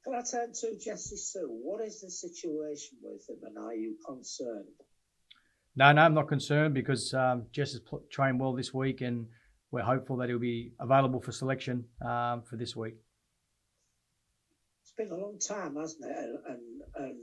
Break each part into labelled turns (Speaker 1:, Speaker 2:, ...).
Speaker 1: Can I turn to Jesse Sue? What is the situation with him, and are you concerned?
Speaker 2: No, I'm not concerned because Jess has trained well this week, and we're hopeful that he'll be available for selection for this week.
Speaker 1: It's been a long time, hasn't it? And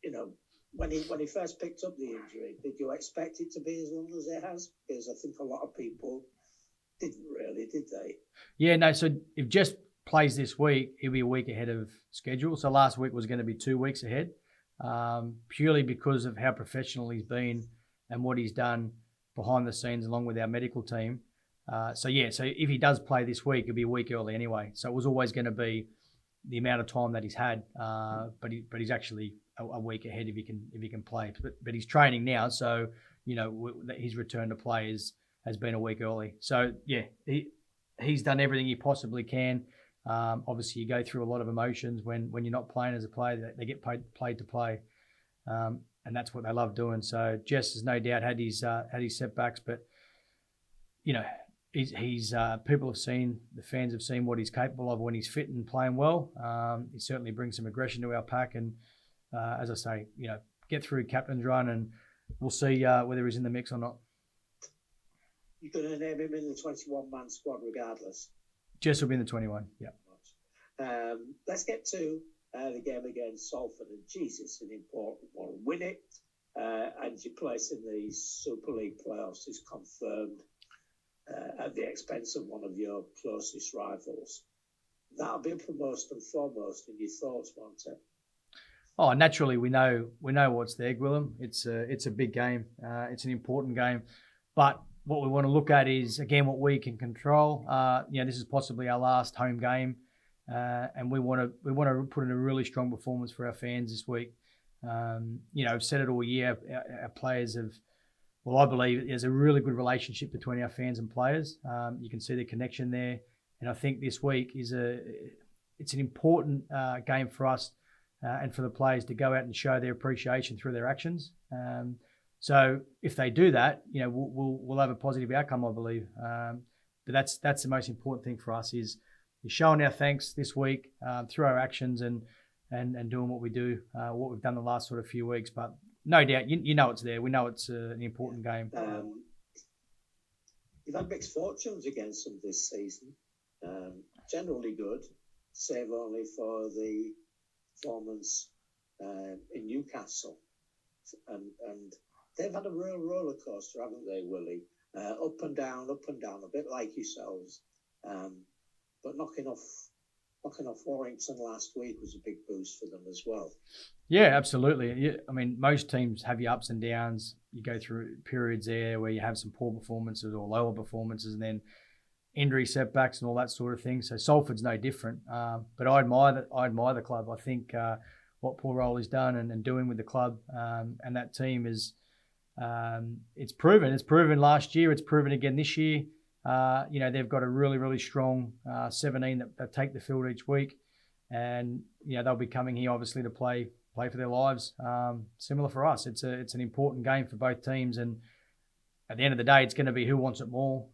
Speaker 1: you know, when he first picked up the injury, did you expect it to be as long as it has? Because I think a lot of people didn't really, did they?
Speaker 2: Yeah, no. So if Jess plays this week, he'll be a week ahead of schedule. So last week was going to be 2 weeks ahead, purely because of how professional he's been and what he's done behind the scenes along with our medical team. So if he does play this week, it'll be a week early anyway. So it was always going to be the amount of time that he's had, but he's actually a week ahead if he can play. But he's training now, so his return to play has been a week early. So yeah, he's done everything he possibly can. Obviously, you go through a lot of emotions when you're not playing as a player. They get paid to play, and that's what they love doing. So Jess has no doubt had his setbacks, but he's people have seen, the fans have seen what he's capable of when he's fit and playing well. He certainly brings some aggression to our pack, and as I say, get through captain's run, and we'll see whether he's in the mix or not.
Speaker 1: You're going to name him in the 21-man squad regardless?
Speaker 2: Jess will be in the 21, yeah.
Speaker 1: Let's get to the game against Salford, and Jesus, an important one. Win it, and your place in the Super League playoffs is confirmed at the expense of one of your closest rivals. That'll be most and foremost in your thoughts, won't it?
Speaker 2: Oh, naturally, we know what's there, Gwillem. It's a big game. It's an important game, but what we want to look at is, again, what we can control. This is possibly our last home game, and we want to put in a really strong performance for our fans this week. I've said it all year. Our players have. Well, I believe there's a really good relationship between our fans and players. You can see the connection there, and I think this week it's an important game for us and for the players to go out and show their appreciation through their actions. So if they do that, we'll have a positive outcome, I believe. But that's the most important thing for us is showing our thanks this week through our actions and doing what we do, what we've done the last sort of few weeks. But no doubt, it's there. We know it's an important game.
Speaker 1: You've had mixed fortunes against them this season. Generally good, save only for the performance in Newcastle. And they've had a real roller coaster, haven't they, Willie? Up and down, a bit like yourselves. But knocking off Warrington last week was a big boost for them as well.
Speaker 2: Yeah, absolutely. I mean, most teams have your ups and downs. You go through periods there where you have some poor performances or lower performances, and then injury setbacks and all that sort of thing. So Salford's no different. But I admire the club. I think what Paul Rowley's done and doing with the club and that team is it's proven. It's proven last year. It's proven again this year. They've got a really, really strong 17 that take the field each week, and they'll be coming here obviously to play for their lives. Similar for us, it's an important game for both teams, and at the end of the day, it's going to be who wants it more.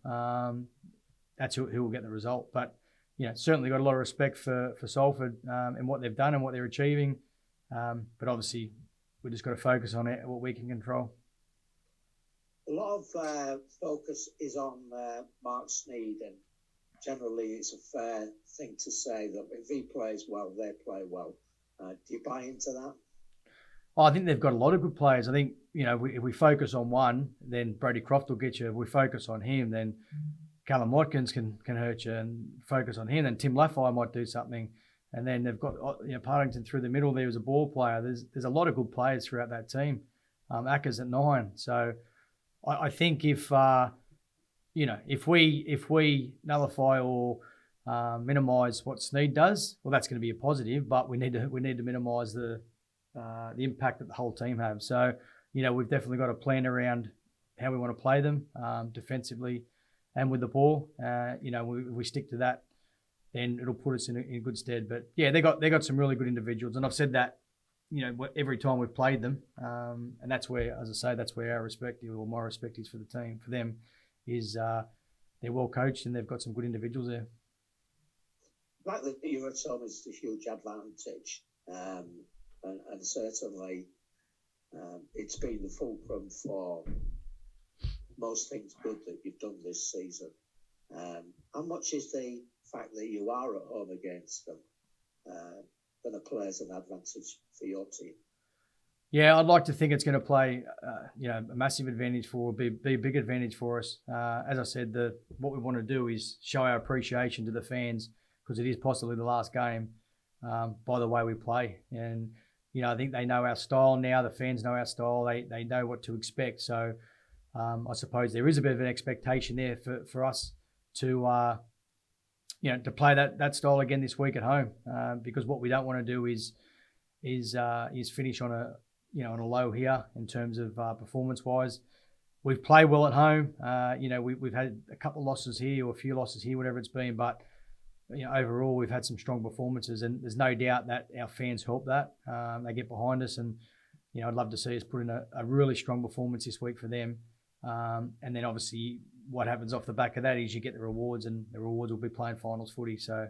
Speaker 2: That's who will get the result. But certainly got a lot of respect for Salford and what they've done and what they're achieving. But obviously, we just got to focus on it, what we can control.
Speaker 1: A lot of focus is on Mark Sneed, and generally it's a fair thing to say that if he plays well, they play well. Do you buy into that?
Speaker 2: Oh, I think they've got a lot of good players. I think, if we focus on one, then Brody Croft will get you. If we focus on him, then Callum Watkins can hurt you, and focus on him, then Tim Laffey might do something. And then they've got Partington through the middle there as a ball player. There's a lot of good players throughout that team. Acker's at 9. So I think if we nullify or minimise what Sneed does, well, that's going to be a positive. But we need to minimise the impact that the whole team have. So we've definitely got a plan around how we want to play them defensively and with the ball. If we stick to that, then it'll put us in good stead. But yeah, they got some really good individuals, and I've said that every time we've played them, and that's where, as I say, that's where our respect, or my respect, is for the team. For them, is they're well coached and they've got some good individuals there.
Speaker 1: fact that you're at home is a huge advantage, and certainly it's been the fulcrum for most things good that you've done this season. How much is the fact that you are at home against them going to play as an advantage for your team?
Speaker 2: Yeah, I'd like to think it's going to play, a massive advantage be a big advantage for us. As I said, what we want to do is show our appreciation to the fans, because it is possibly the last game, by the way we play. And, I think they know our style now. The fans know our style. They know what to expect. So I suppose there is a bit of an expectation there for us to play that style again this week at home, because what we don't want to do is finish on a low here in terms of performance-wise. We've played well at home. We've had a couple of losses here or a few losses here, whatever it's been. But overall, we've had some strong performances, and there's no doubt that our fans help that. They get behind us, and I'd love to see us put in a really strong performance this week for them. And then obviously, what happens off the back of that is you get the rewards, and the rewards will be playing finals footy. So.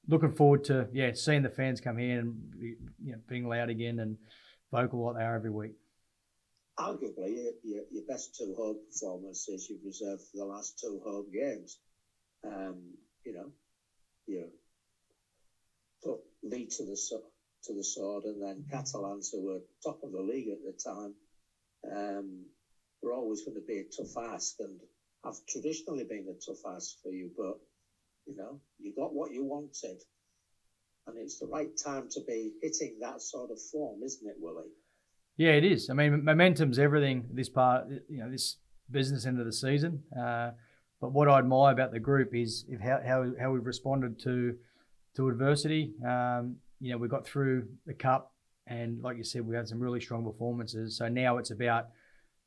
Speaker 2: Looking forward to seeing the fans come here and being loud again and vocal like they are every week.
Speaker 1: Arguably, your best two home performances you've reserved for the last two home games. You put Lee to the sword, and then Catalans, who were top of the league at the time, were always going to be a tough ask, and have traditionally been a tough ask for you, but. You got what you wanted, and it's the right time to be hitting that sort of form, isn't it, Willie?
Speaker 2: Yeah, it is. I mean, momentum's everything this this business end of the season. But what I admire about the group is how we've responded to adversity. We got through the cup, and like you said, we had some really strong performances. So now it's about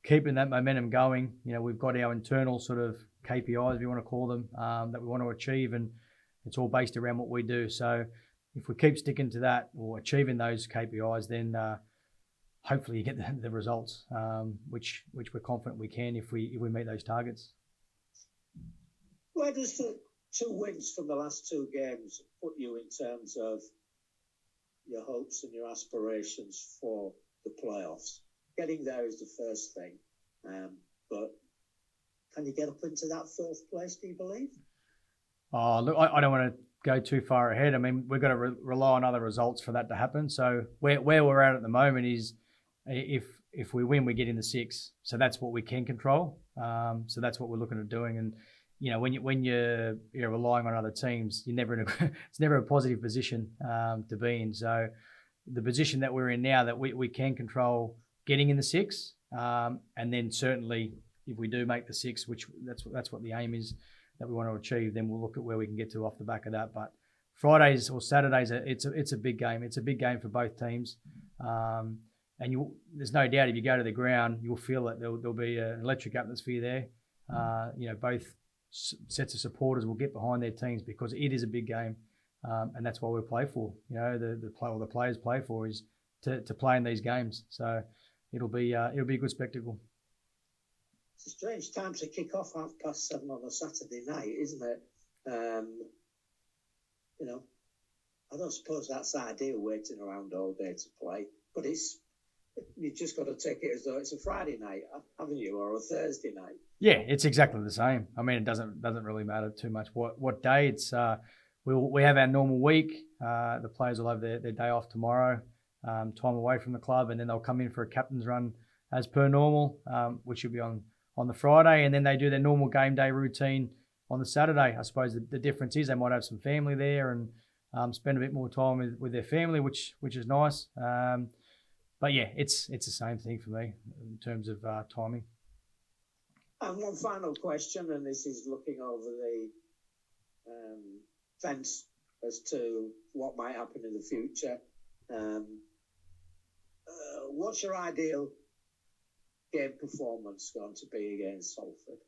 Speaker 2: keeping that momentum going. We've got our internal sort of KPIs, if you want to call them, that we want to achieve, and it's all based around what we do. So if we keep sticking to that or achieving those KPIs, then hopefully you get the results, which we're confident we can if we meet those targets.
Speaker 1: Where does the 2 wins from the last 2 games put you in terms of your hopes and your aspirations for the playoffs? Getting there is the first thing, but can you get up into that 4th place, do you believe?
Speaker 2: Oh, look, I don't want to go too far ahead. I mean, we've got to rely on other results for that to happen. So where we're at the moment is if we win, we get in the 6. So that's what we can control. So that's what we're looking at doing. And, when you're relying on other teams, you're never it's never a positive position to be in. So the position that we're in now, that we can control getting in the 6, and then certainly if we do make the 6, which that's what the aim is that we want to achieve, then we'll look at where we can get to off the back of that. But Fridays or Saturdays, it's a big game. It's a big game for both teams, and there's no doubt if you go to the ground, you'll feel that there'll be an electric atmosphere there. Both sets of supporters will get behind their teams because it is a big game, and that's what we play for. The players play for is to play in these games. So it'll be a good spectacle.
Speaker 1: It's a strange time to kick off 7:30 on a Saturday night, isn't it? I don't suppose that's ideal, waiting around all day to play, but you've just got to take it as though it's a Friday night, haven't you, or a Thursday night? Yeah,
Speaker 2: it's exactly the same. I mean, it doesn't really matter too much what day. It's we have our normal week. The players will have their day off tomorrow, time away from the club, and then they'll come in for a captain's run as per normal, which will be on the Friday, and then they do their normal game day routine on the Saturday. I suppose the difference is they might have some family there and spend a bit more time with their family, which is nice. But yeah, it's the same thing for me in terms of timing.
Speaker 1: And one final question, and this is looking over the fence as to what might happen in the future. What's your ideal game performance going to be against Salford?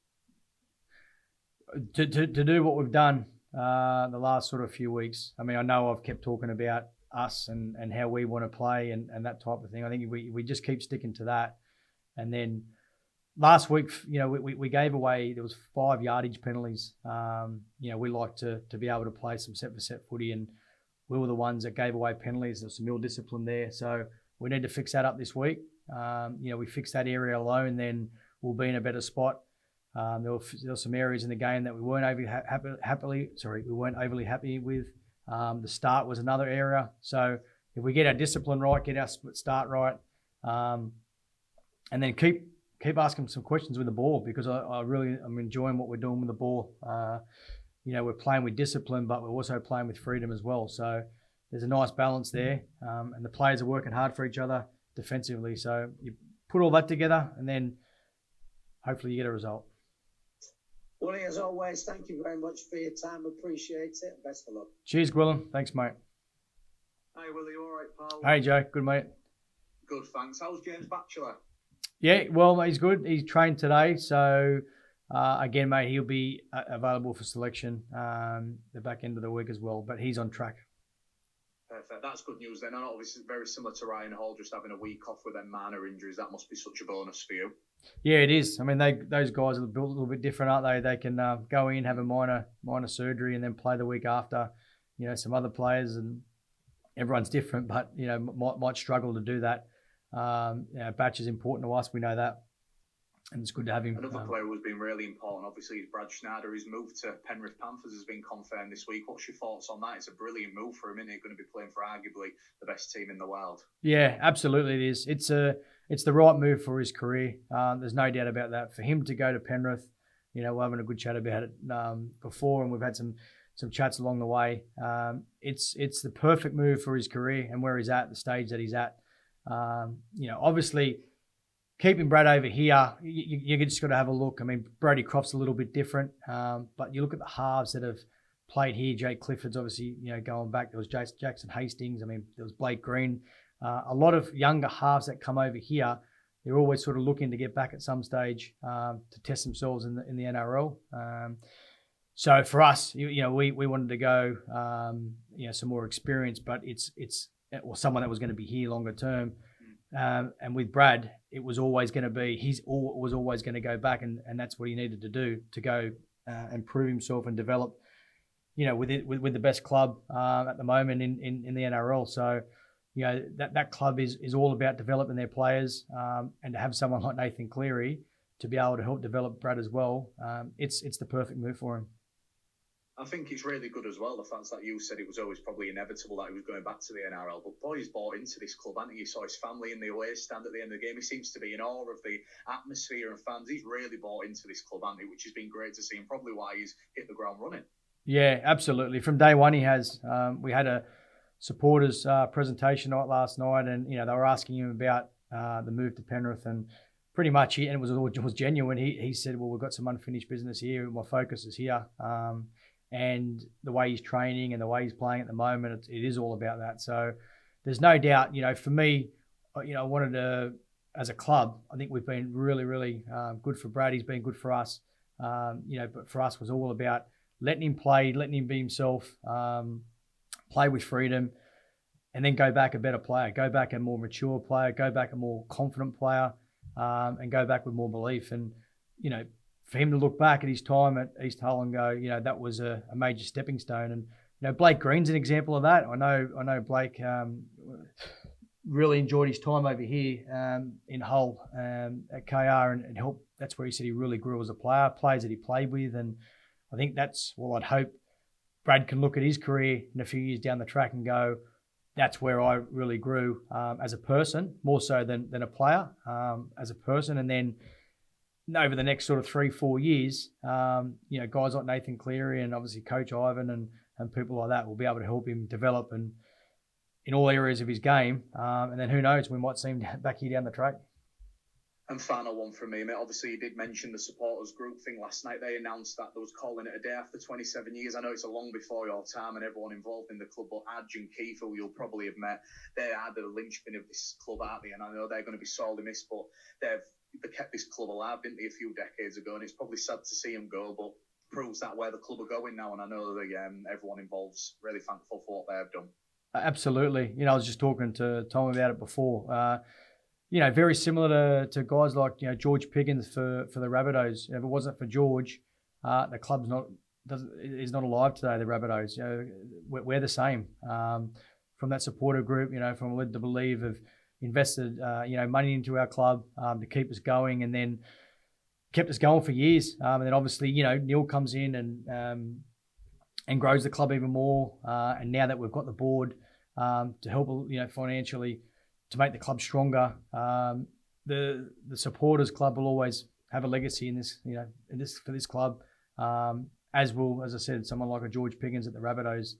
Speaker 2: To do what we've done the last sort of few weeks. I mean, I know I've kept talking about us and how we want to play and that type of thing. I think we just keep sticking to that, and then last week, we gave away, there was 5 yardage penalties. We like to be able to play some set-for-set footy, and we were the ones that gave away penalties. There's some ill discipline there. So we need to fix that up this week. We fix that area alone, then we'll be in a better spot. There were some areas in the game that we weren't overly happy with. The start was another area. So if we get our discipline right, get our start right, and then keep asking some questions with the ball, because I'm enjoying what we're doing with the ball. We're playing with discipline, but we're also playing with freedom as well. So there's a nice balance there, and the players are working hard for each other defensively. So you put all that together, and then hopefully you get a result.
Speaker 1: Willie, as always, thank you very much for your time. Appreciate it. Best of luck.
Speaker 2: Cheers, Gwilym. Thanks, mate.
Speaker 3: Hey, Willie, all right, pal?
Speaker 2: Hey, Joe. Good, mate.
Speaker 3: Good, thanks. How's James Batchelor?
Speaker 2: Yeah, well, he's good. He's trained today. So, again, mate, he'll be available for selection the back end of the week as well. But he's on track.
Speaker 3: Perfect. That's good news then. And obviously very similar to Ryan Hall, just having a week off with them minor injuries. That must be such a bonus for you.
Speaker 2: Yeah, it is. I mean, those guys are built a little bit different, aren't they? They can go in, have a minor surgery, and then play the week after. Some other players, and everyone's different, but might struggle to do that. Batch is important to us. We know that, and it's good to have him.
Speaker 3: Another player who's been really important, obviously, is Brad Schneider. His move to Penrith Panthers has been confirmed this week. What's your thoughts on that? It's a brilliant move for him, isn't it? Going to be playing for arguably the best team in the world. Yeah,
Speaker 2: absolutely it is. It's the right move for his career. There's no doubt about that. For him to go to Penrith, we're having a good chat about it before, and we've had some chats along the way. It's the perfect move for his career and where he's at, the stage that he's at. Obviously, keeping Brad over here, you just got to have a look. I mean, Brody Croft's a little bit different, but you look at the halves that have played here. Jake Clifford's obviously, going back. There was Jackson Hastings. I mean, there was Blake Green. A lot of younger halves that come over here, they're always sort of looking to get back at some stage to test themselves in the NRL. So for us, we wanted to go, some more experience, but it's someone that was going to be here longer term. And with Brad, it was always going to be, was always going to go back, and that's what he needed to do to go and prove himself and develop, with the best club at the moment in the NRL. So, that club is all about developing their players, and to have someone like Nathan Cleary to be able to help develop Brad as well, it's the perfect move for him.
Speaker 3: I think it's really good as well, the fact that you said it was always probably inevitable that he was going back to the NRL. But boy, he's bought into this club, hasn't he? You saw his family in the away stand at the end of the game. He seems to be in awe of the atmosphere and fans. He's really bought into this club, hasn't he? Which has been great to see, and probably why he's hit the ground running. Yeah, absolutely. From day one, he has. We had a supporters presentation night last night, and they were asking him about the move to Penrith, and pretty much and it was genuine. He said, well, we've got some unfinished business here, my focus is here. And the way he's training and the way he's playing at the moment, it is all about that. So there's no doubt, for me, I wanted to, as a club, I think we've been really, really good for Brad. He's been good for us. But for us, it was all about letting him play, letting him be himself, play with freedom, and then go back a better player, go back a more mature player, go back a more confident player, and go back with more belief. And, for him to look back at his time at East Hull and go, that was a major stepping stone. And, Blake Green's an example of that. I know Blake really enjoyed his time over here in Hull at KR and helped. That's where he said he really grew as a player, players that he played with. And I think that's, I'd hope Brad can look at his career in a few years down the track and go, that's where I really grew as a person, more so than a player, as a person. And then over the next sort of 3-4 years, guys like Nathan Cleary and obviously Coach Ivan and people like that will be able to help him develop and in all areas of his game. And then who knows, we might see him back here down the track. And final one from me, mate. Obviously, you did mention the supporters group thing last night. They announced that there was calling it a day after 27 years. I know it's a long before your time and everyone involved in the club, but Adge and Keith, who you'll probably have met, they are the linchpin of this club, aren't they? And I know they're going to be sorely missed, but they kept this club alive, didn't they, a few decades ago? And it's probably sad to see them go, but proves that where the club are going now. And I know that everyone involved's really thankful for what they have done. Absolutely. I was just talking to Tom about it before.
Speaker 2: very similar to guys like George Piggins for the Rabbitohs. If it wasn't for George, the club's is not alive today. The Rabbitohs, we're the same. From that supporter group, from led to believe, have invested money into our club to keep us going, and then kept us going for years. And then obviously Neil comes in and grows the club even more. And now that we've got the board to help financially to make the club stronger, the supporters club will always have a legacy in this for this club. As I said, someone like a George Piggins at the Rabbitohs.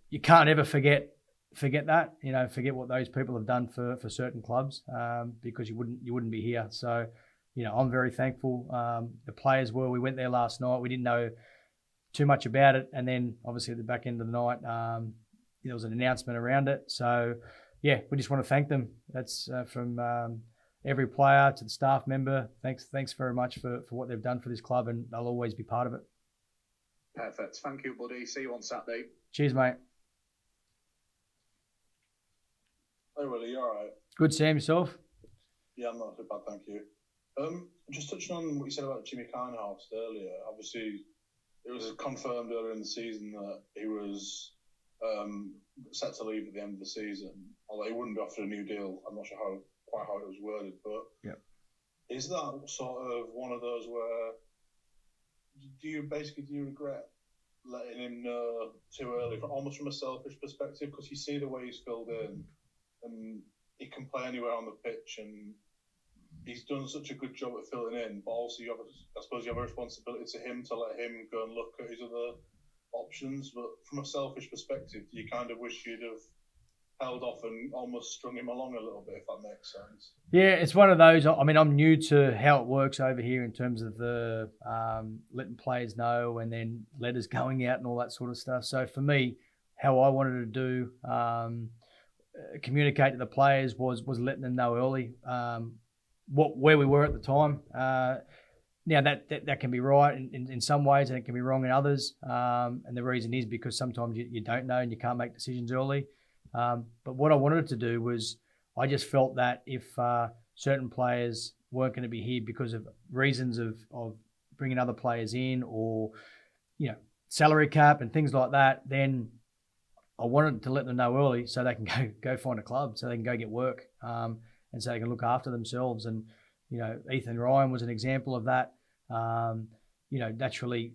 Speaker 2: You can't ever forget that, forget what those people have done for certain clubs, because you wouldn't be here. So, I'm very thankful. The players were. We went there last night. We didn't know too much about it, and then obviously at the back end of the night, there was an announcement around it. So, yeah, we just want to thank them. That's from every player to the staff member. Thanks very much for what they've done for this club, and they'll always be part of it.
Speaker 3: Perfect. Thank you, buddy. See you on Saturday.
Speaker 2: Cheers, mate.
Speaker 4: Hey, Willie, you all right?
Speaker 2: Good, Sam. Yourself?
Speaker 4: Yeah, I'm not too bad, thank you. Just touching on what you said about Jimmy Carnhorst earlier, obviously it was confirmed earlier in the season that he was set to leave at the end of the season, although he wouldn't be offered a new deal. I'm not sure quite how it was worded, but is that sort of one of those where do you regret letting him know too early, almost from a selfish perspective, because you see the way he's filled in and he can play anywhere on the pitch and he's done such a good job at filling in, but also I suppose you have a responsibility to him to let him go and look at his other options. But from a selfish perspective, do you kind of wish you'd have held off and almost strung him along a little bit, if that makes sense?
Speaker 2: Yeah, it's one of those. I mean, I'm new to how it works over here in terms of the letting players know and then letters going out and all that sort of stuff. So for me, how I wanted to do communicate to the players was letting them know early where we were at the time. Now that can be right in some ways and it can be wrong in others. And the reason is because sometimes you don't know and you can't make decisions early. But what I wanted to do was I just felt that if certain players weren't going to be here because of reasons of bringing other players in or, salary cap and things like that, then I wanted to let them know early so they can go find a club, so they can go get work, and so they can look after themselves. And, Ethan Ryan was an example of that. Naturally,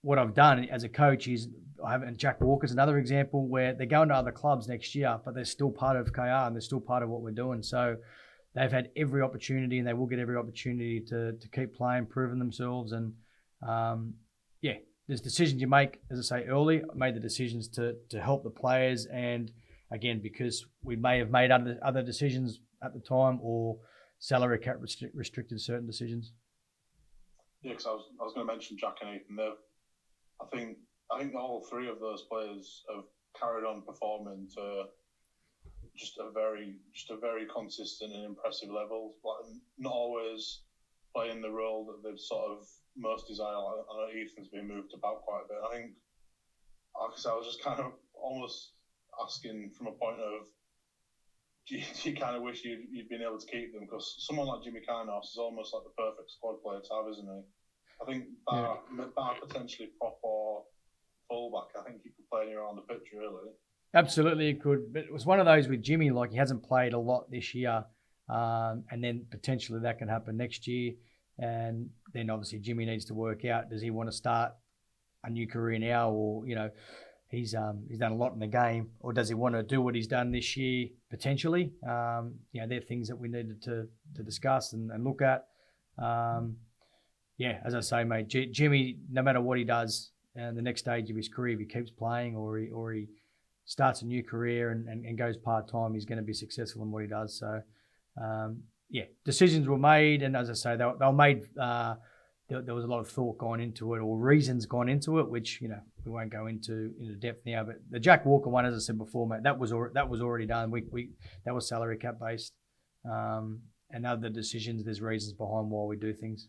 Speaker 2: what I've done as a coach is and Jack Walker's another example where they're going to other clubs next year, but they're still part of KR and they're still part of what we're doing. So they've had every opportunity and they will get every opportunity to keep playing, proving themselves. And there's decisions you make, as I say, early. I made the decisions to help the players, and again, because we may have made other decisions at the time or salary cap restricted certain decisions.
Speaker 4: Yeah, because I was going to mention Jack and Ethan. I think all three of those players have carried on performing to just a very consistent and impressive level. Like, not always playing the role that they've sort of most desire. I know Ethan's been moved about quite a bit. I think, like I said, I was just kind of almost asking from a point of, do you kind of wish you'd been able to keep them? Because someone like Jimmy Carnhorst is almost like the perfect squad player to have, isn't he? I think bar potentially prop or fullback, I think he could play anywhere on the pitch, really. Absolutely,
Speaker 2: he could. But it was one of those with Jimmy, like he hasn't played a lot this year, and then potentially that can happen next year. And then obviously Jimmy needs to work out, does he want to start a new career now, or, he's done a lot in the game, or does he want to do what he's done this year potentially? They're things that we needed to discuss and look at. As I say, mate, Jimmy, no matter what he does, the next stage of his career, if he keeps playing or he starts a new career and goes part-time, he's going to be successful in what he does. So, decisions were made, and as I say, they were made. There was a lot of thought gone into it, or reasons gone into it, which we won't go into depth now. But the Jack Walker one, as I said before, mate, that was already done. That was salary cap based, and other decisions. There's reasons behind why we do things.